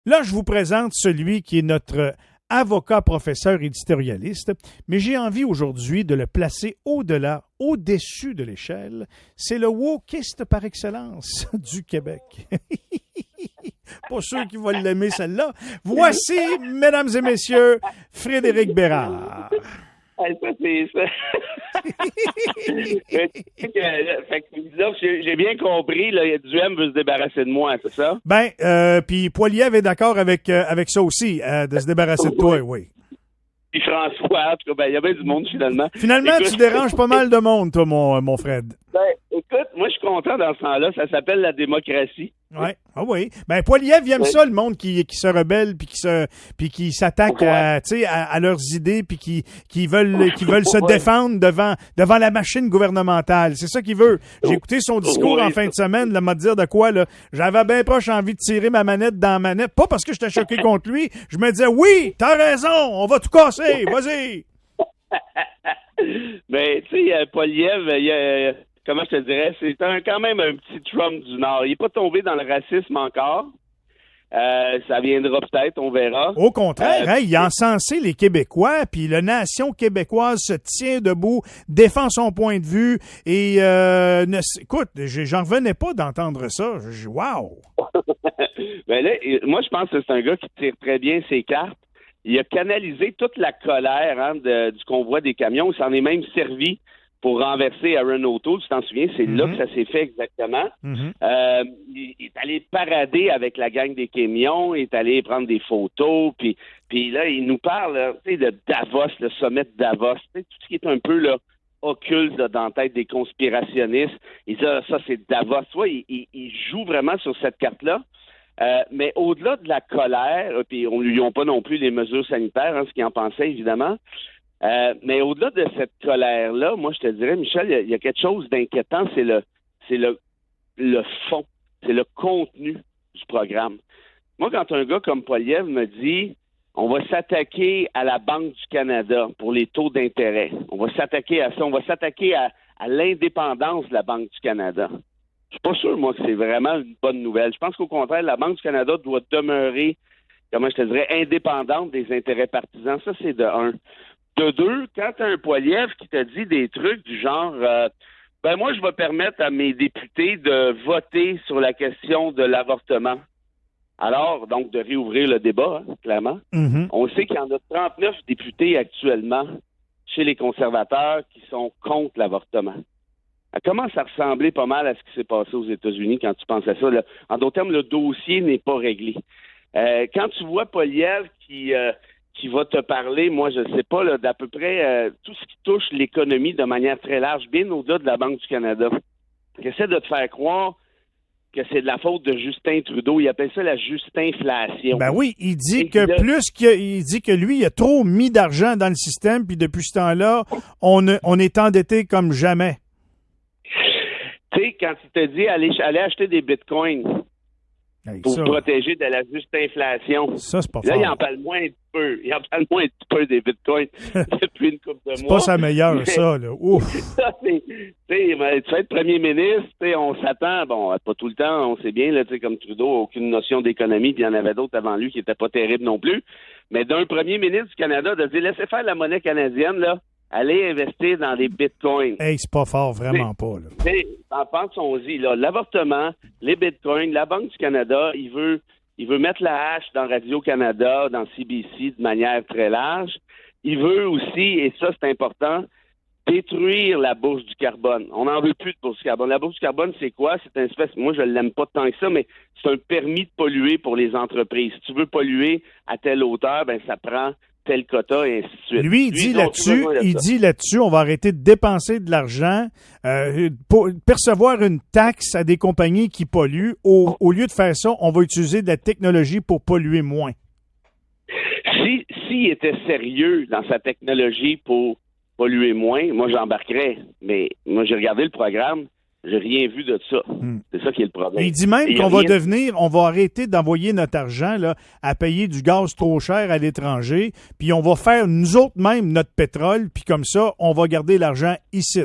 Là, je vous présente celui qui est notre avocat, professeur, éditorialiste, mais j'ai envie aujourd'hui de le placer au-delà, au-dessus de l'échelle. C'est le wokiste par excellence du Québec. Pas sûr qu'il va l'aimer, celle-là. Voici, mesdames et messieurs, Frédéric Bérard. Ça, c'est ça. Fait que là, j'ai bien compris, là, Duhem veut se débarrasser de moi, c'est ça? Ben, puis Poilievre est d'accord avec ça aussi, de se débarrasser de toi, oui. Puis François, en tout cas, ben, il y a bien du monde, finalement. Finalement, écoute, tu déranges pas mal de monde, toi, mon Fred. Ben, écoute, moi, je suis content dans ce temps-là. Ça s'appelle la démocratie. Ouais. Ah oui. Ben, Poilievre, il aime ça, le monde qui se rebelle puis qui s'attaque à leurs idées puis qui veulent se défendre devant la machine gouvernementale. C'est ça qu'il veut. J'ai écouté son discours en fin de semaine, là, m'a dire de quoi, là. J'avais bien proche envie de tirer ma manette dans la manette. Pas parce que j'étais choqué contre lui. Je me disais, oui, t'as raison, on va tout casser. Vas-y. Ben, tu sais, Poilievre, comment je te dirais, c'est quand même un petit Trump du Nord. Il n'est pas tombé dans le racisme encore. Ça viendra peut-être, on verra. Au contraire, il a encensé les Québécois, puis la nation québécoise se tient debout, défend son point de vue, et écoute, j'en revenais pas d'entendre ça. Wow! Ben là, moi, je pense que c'est un gars qui tire très bien ses cartes. Il a canalisé toute la colère du convoi des camions. Il s'en est même servi pour renverser Aaron O'Toole, tu t'en souviens, c'est là que ça s'est fait exactement. Il est allé parader avec la gang des camions, il est allé prendre des photos, puis là, il nous parle de Davos, le sommet de Davos, tout ce qui est un peu là, occulte là, dans la tête des conspirationnistes. Il dit ça c'est Davos. Ouais, il joue vraiment sur cette carte-là. Mais au-delà de la colère, puis on lui ont pas non plus les mesures sanitaires, ce qu'il en pensait évidemment. Mais au-delà de cette colère-là, moi, je te dirais, Michel, il y a quelque chose d'inquiétant, c'est le fond, c'est le contenu du programme. Moi, quand un gars comme Poilievre me dit on va s'attaquer à la Banque du Canada pour les taux d'intérêt, on va s'attaquer à ça, on va s'attaquer à l'indépendance de la Banque du Canada. Je suis pas sûr, moi, que c'est vraiment une bonne nouvelle. Je pense qu'au contraire, la Banque du Canada doit demeurer, comment je te dirais, indépendante des intérêts partisans. Ça, c'est de un. De deux, quand tu as un Poilievre qui te dit des trucs du genre moi, je vais permettre à mes députés de voter sur la question de l'avortement. Alors, donc, de réouvrir le débat, clairement. On sait qu'il y en a 39 députés actuellement chez les conservateurs qui sont contre l'avortement. Ça commence à ressembler pas mal à ce qui s'est passé aux États-Unis quand tu penses à ça. Là. En d'autres termes, le dossier n'est pas réglé. Quand tu vois Poilievre qui va te parler, moi, je ne sais pas, là, d'à peu près tout ce qui touche l'économie de manière très large, bien au-delà de la Banque du Canada. Il essaie de te faire croire que c'est de la faute de Justin Trudeau. Il appelle ça la Justinflation. Ben oui, il dit il dit que lui, il a trop mis d'argent dans le système, puis depuis ce temps-là, on est endetté comme jamais. Tu sais, quand il te dit aller acheter des bitcoins pour protéger de la juste inflation. Ça, c'est pas là, fort. il en parle moins un peu. Il en parle moins un peu des bitcoins depuis une couple de mois. C'est pas sa meilleure, ça, là. Ouf! Ça, tu fais être premier ministre, on s'attend, bon, pas tout le temps, on sait bien, là, comme Trudeau, aucune notion d'économie, puis il y en avait d'autres avant lui qui n'étaient pas terribles non plus. Mais d'un premier ministre du Canada de dire, laissez faire la monnaie canadienne, là, allez investir dans les bitcoins. Hey, c'est pas fort, vraiment pas, là. Pensons-y, là, l'avortement, les bitcoins, la Banque du Canada, il veut mettre la hache dans Radio-Canada, dans CBC de manière très large. Il veut aussi, et ça c'est important, détruire la bourse du carbone. On n'en veut plus de bourse du carbone. La bourse du carbone, c'est quoi? C'est une espèce, moi je l'aime pas tant que ça, mais c'est un permis de polluer pour les entreprises. Si tu veux polluer à telle hauteur, ben ça prend tel quota et ainsi de suite. Lui, il dit là-dessus, on va arrêter de dépenser de l'argent pour percevoir une taxe à des compagnies qui polluent. Au lieu de faire ça, on va utiliser de la technologie pour polluer moins. S'il était sérieux dans sa technologie pour polluer moins, moi j'embarquerais. Mais moi j'ai regardé le programme, j'ai rien vu de ça. C'est ça qui est le problème. Il dit même qu'on va arrêter d'envoyer notre argent là, à payer du gaz trop cher à l'étranger, puis on va faire nous autres même notre pétrole, puis comme ça, on va garder l'argent ici.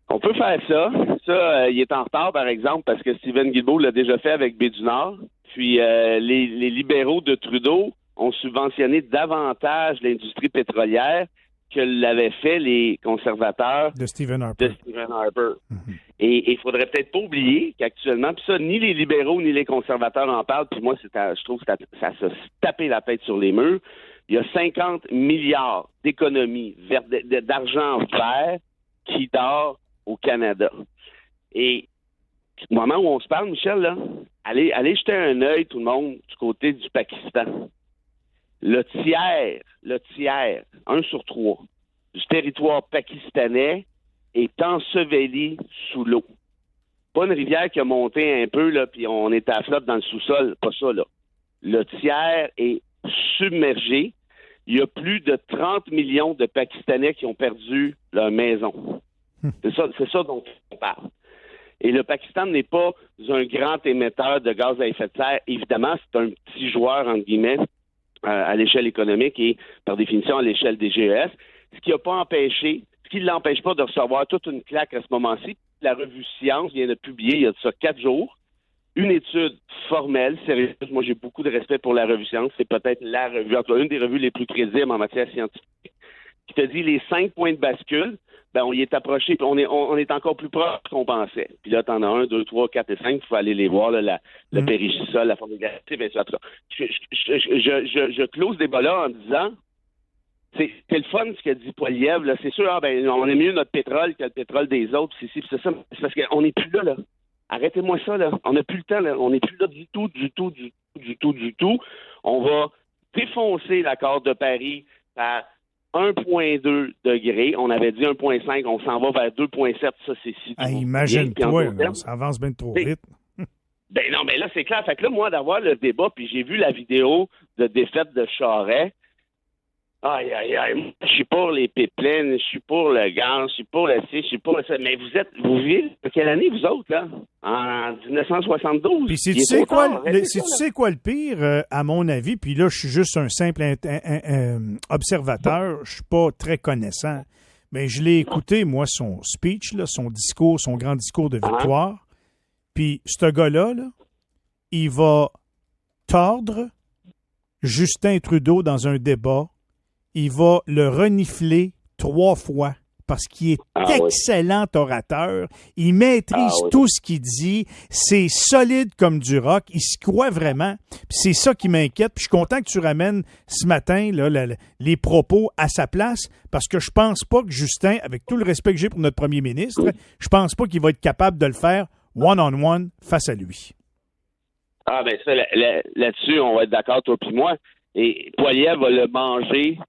On peut faire ça. Ça, il est en retard, par exemple, parce que Stephen Guilbeault l'a déjà fait avec Baie du Nord. Puis les libéraux de Trudeau ont subventionné davantage l'industrie pétrolière que l'avaient fait les conservateurs de Stephen Harper. Mm-hmm. Et il faudrait peut-être pas oublier qu'actuellement, puis ça, ni les libéraux ni les conservateurs en parlent, puis moi, je trouve que ça se taper la tête sur les murs. Il y a 50 milliards d'économies d'argent vert qui dort au Canada. Et au moment où on se parle, Michel, là, allez jeter un œil, tout le monde, du côté du Pakistan. Le tiers, 1 sur 3, du territoire pakistanais est enseveli sous l'eau. Pas une rivière qui a monté un peu, là, puis on est à flotte dans le sous-sol, pas ça, là. Le tiers est submergé. Il y a plus de 30 millions de Pakistanais qui ont perdu leur maison. C'est ça dont on parle. Et le Pakistan n'est pas un grand émetteur de gaz à effet de serre. Évidemment, c'est un petit joueur, entre guillemets, à l'échelle économique et, par définition, à l'échelle des GES. Ce qui ne l'empêche pas de recevoir toute une claque à ce moment-ci. La revue Science vient de publier, il y a de ça 4 jours, une étude formelle, sérieuse. Moi, j'ai beaucoup de respect pour la revue Science. C'est peut-être la revue, en tout cas, une des revues les plus crédibles en matière scientifique, qui te dit les 5 points de bascule. Ben, on y est approché, puis on est encore plus proche qu'on pensait. Puis là, t'en as 1, 2, 3, 4 et 5, il faut aller les voir, là, le périgisol, la forme négative, et ça. Je close ce débat-là en disant, c'est le fun ce qu'a dit Poilievre, là. C'est sûr, on aime mieux notre pétrole que le pétrole des autres, c'est ça. C'est parce qu'on n'est plus là. Arrêtez-moi ça, là. On n'a plus le temps, là. On n'est plus là du tout. On va défoncer l'accord de Paris à 1,2 degrés. On avait dit 1,5. On s'en va vers 2,7. Ça, c'est si. Imagine-toi, ça avance bien trop vite. Ben non, mais là, c'est clair. Fait que là, moi, d'avoir le débat, puis j'ai vu la vidéo de défaite de Charest. Aïe. Je suis pour les pipelines, je suis pour le gaz, je suis pour le C, je suis pour le C. Mais vous vivez de quelle année, vous autres, là? En 1972. Puis si tu sais quoi le pire, à mon avis, puis là, je suis juste un simple observateur, je suis pas très connaissant, mais je l'ai écouté, moi, son speech, là, son discours, son grand discours de victoire. Puis ce gars-là, là, il va tordre Justin Trudeau dans un débat. Il va le renifler 3 fois parce qu'il est excellent orateur. Il maîtrise tout ce qu'il dit. C'est solide comme du rock. Il s'y croit vraiment. Puis c'est ça qui m'inquiète. Puis je suis content que tu ramènes ce matin là, les propos à sa place parce que je pense pas que Justin, avec tout le respect que j'ai pour notre premier ministre, je pense pas qu'il va être capable de le faire one-on-one face à lui. Ah, ben ça, là-dessus, on va être d'accord, toi puis moi. Et Poilievre va le manger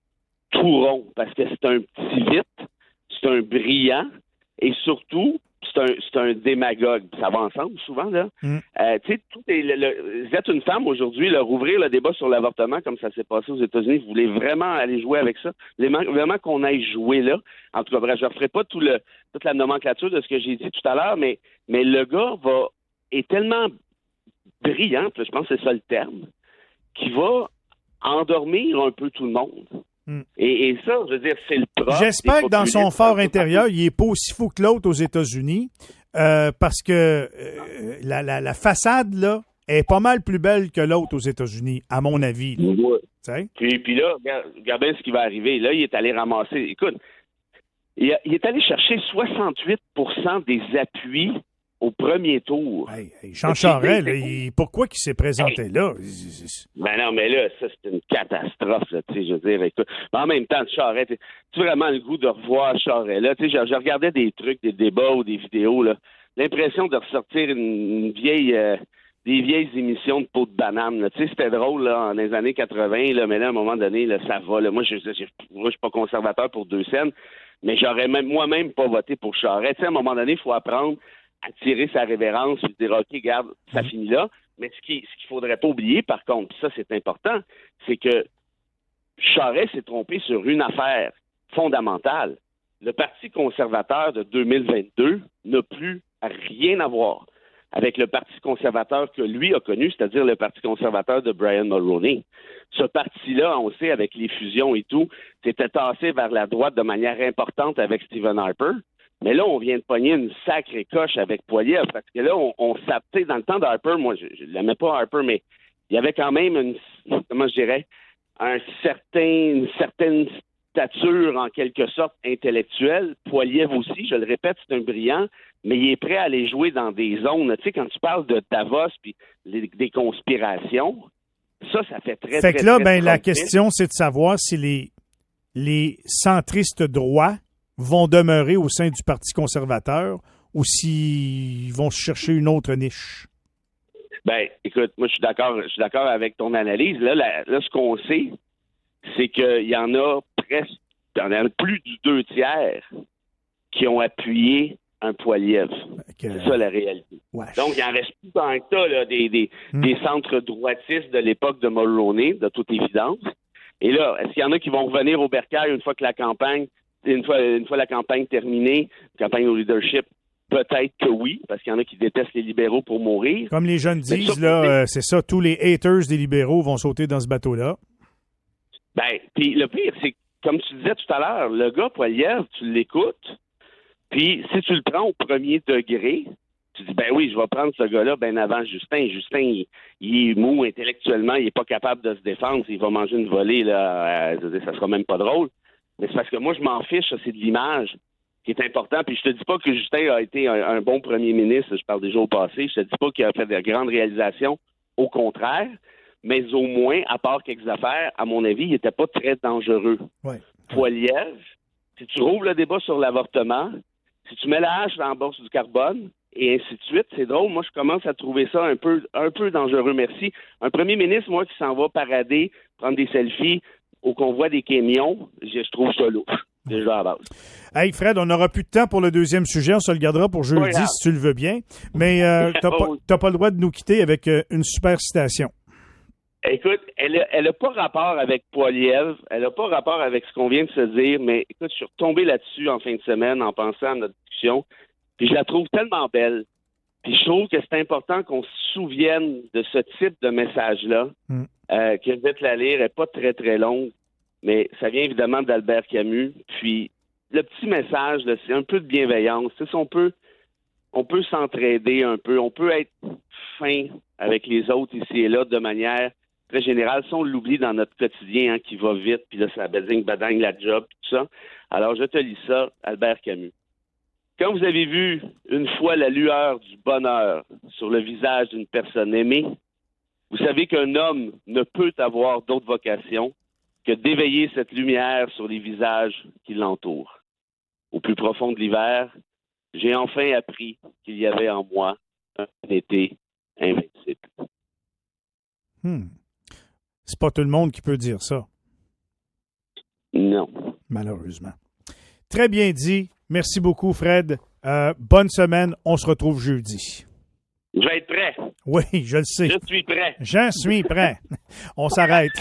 tout rond, parce que c'est un petit vite, c'est un brillant, et surtout, c'est un démagogue. Ça va ensemble, souvent, là. Tu sais, vous êtes une femme aujourd'hui, là, rouvrir le débat sur l'avortement, comme ça s'est passé aux États-Unis, vous voulez vraiment aller jouer avec ça? Vraiment qu'on aille jouer là. En tout cas, bref, je ne referai pas toute la nomenclature de ce que j'ai dit tout à l'heure, mais le gars est tellement brillant, je pense que c'est ça le terme, qui va endormir un peu tout le monde. Et ça, je veux dire, c'est le propre. J'espère que dans son fort intérieur, il n'est pas aussi fou que l'autre aux États-Unis, parce que la façade, là, est pas mal plus belle que l'autre aux États-Unis, à mon avis. Puis là, regarde bien ce qui va arriver. Là, il est allé ramasser... Écoute, il est allé chercher 68% des appuis au premier tour. Jean Charest, pourquoi il s'est présenté là? Ben non, mais là, ça, c'est une catastrophe, là, tu sais, je veux dire. Écoute, mais en même temps, Charest, tu as vraiment le goût de revoir Charest, là? Tu sais, je regardais des trucs, des débats ou des vidéos, là. L'impression de ressortir des vieilles émissions de peau de banane, là. Tu sais, c'était drôle, là, dans les années 80, là, mais là, à un moment donné, là, ça va, là. Moi, je suis pas conservateur pour 2 cents, mais j'aurais moi-même pas voté pour Charest. Tu sais, à un moment donné, il faut apprendre à tirer sa révérence et dire, OK, regarde, ça finit là. Mais ce qu'il faudrait pas oublier, par contre, puis ça, c'est important, c'est que Charest s'est trompé sur une affaire fondamentale. Le Parti conservateur de 2022 n'a plus rien à voir avec le Parti conservateur que lui a connu, c'est-à-dire le Parti conservateur de Brian Mulroney. Ce parti-là, on sait, avec les fusions et tout, s'était tassé vers la droite de manière importante avec Stephen Harper. Mais là, on vient de pogner une sacrée coche avec Poilievre, parce que là, on s'aptait dans le temps d'Harper. Moi, je l'aimais pas Harper, mais il y avait quand même comment je dirais, une certaine stature, en quelque sorte, intellectuelle. Poilievre aussi, je le répète, c'est un brillant, mais il est prêt à aller jouer dans des zones. Tu sais, quand tu parles de Davos puis des conspirations, ça fait très, fait très, que là, très la question, c'est de savoir si les centristes droits vont demeurer au sein du Parti conservateur ou s'ils vont chercher une autre niche. Ben, écoute, moi, je suis d'accord avec ton analyse. Là, ce qu'on sait, c'est qu'il y en a plus du 2/3 qui ont appuyé un Poilievre. C'est ça, la réalité. Ouais. Donc, il en reste plus tant que ça, là, des centres droitistes de l'époque de Mulroney, de toute évidence. Et là, est-ce qu'il y en a qui vont revenir au bercail une fois la campagne terminée, campagne au leadership? Peut-être que oui, parce qu'il y en a qui détestent les libéraux pour mourir. Comme les jeunes disent, là, c'est ça, tous les haters des libéraux vont sauter dans ce bateau-là. Ben, puis le pire, c'est comme tu disais tout à l'heure, le gars Poilievre, tu l'écoutes, puis si tu le prends au premier degré, tu dis, ben oui, je vais prendre ce gars-là ben avant Justin. Justin, il est mou intellectuellement, il est pas capable de se défendre, il va manger une volée, là, ça sera même pas drôle. Mais c'est parce que moi, je m'en fiche, ça, c'est de l'image qui est important. Puis je te dis pas que Justin a été un bon premier ministre, je parle déjà au passé, je te dis pas qu'il a fait de grandes réalisations, au contraire, mais au moins, à part quelques affaires, à mon avis, il n'était pas très dangereux. Ouais. Poilievre, si tu rouvres le débat sur l'avortement, si tu mets la hache dans la bourse du carbone, et ainsi de suite, c'est drôle, moi je commence à trouver ça un peu dangereux, merci. Un premier ministre, moi, qui s'en va parader, prendre des selfies au convoi des camions, je trouve ça louche. Déjà à la base. Hey Fred, on n'aura plus de temps pour le deuxième sujet, on se le gardera pour jeudi si tu le veux bien, mais t'as pas le droit de nous quitter avec une super citation. Écoute, elle a pas rapport avec Poilievre, elle n'a pas rapport avec ce qu'on vient de se dire, mais écoute, je suis retombé là-dessus en fin de semaine en pensant à notre discussion, puis je la trouve tellement belle. Puis je trouve que c'est important qu'on se souvienne de ce type de message-là, que je vais te la lire, elle n'est pas très, très longue, mais ça vient évidemment d'Albert Camus. Puis le petit message, là, c'est un peu de bienveillance. Tu sais, on peut s'entraider un peu, on peut être fin avec les autres ici et là de manière très générale. Si on l'oublie dans notre quotidien, qui va vite, puis là, ça badagne la job, tout ça. Alors, je te lis ça, Albert Camus. Quand vous avez vu une fois la lueur du bonheur sur le visage d'une personne aimée, vous savez qu'un homme ne peut avoir d'autre vocation que d'éveiller cette lumière sur les visages qui l'entourent. Au plus profond de l'hiver, j'ai enfin appris qu'il y avait en moi un été invincible. C'est pas tout le monde qui peut dire ça. Non. Malheureusement. Très bien dit. Merci beaucoup, Fred. Bonne semaine. On se retrouve jeudi. Je vais être prêt. Oui, je le sais. Je suis prêt. Je suis prêt. On s'arrête.